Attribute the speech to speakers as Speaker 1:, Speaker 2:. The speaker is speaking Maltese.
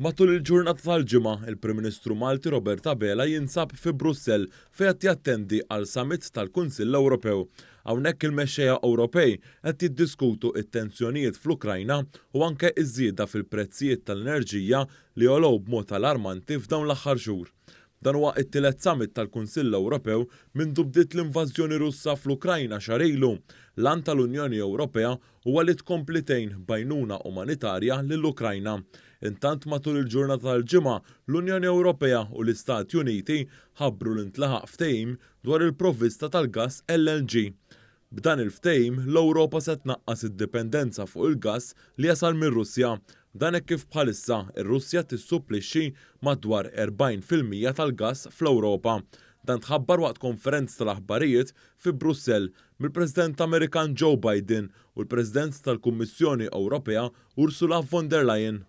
Speaker 1: Matul il-ġurnata tal-ġimgħa, il-Prim Ministru Malti Robert Abela jinsab fi Brussell fejn qed jattendi għal summit tal-Kunsill Ewropew. Hawnhekk il-mexxejja Ewropej qed jiddiskutu t-tensjonijiet fl-Ukrajna u anke iż-żieda fil-prezzijiet tal-enerġija li għolgħu b'mod alarmanti f'dawn l-aħħar xhur. Dan huwa t-tielet summit tal-Kunsill Ewropew mindu bdiet l-invażjoni Russa fl-Ukrajna xahar ilu. L-għan tal-Unjoni Ewropea huwa li tkompli tgħin bgħinuna umanitarja lill-Ukrajna. Intant matul il-ġurnata tal-ġimgħa l-Unjoni Ewropea u l-Istati Uniti ħabbru l-intlaħaq ftehim dwar il-provvista tal-gass LNG. B'dan il-ftehim l-Ewropa se tnaqqas id-dipendenza fuq il-gass li jasal mir-Russja. Dan hekk kif bħalissa ir-Russja tissupplixxi madwar 40% tal-gass fl-Ewropa. Dan tħabbar waqt konferenza tal-aħbarijiet fi Brussell mill-President Amerikan Joe Biden u l-President tal-Kummissjoni Ewropea Ursula von der Leyen.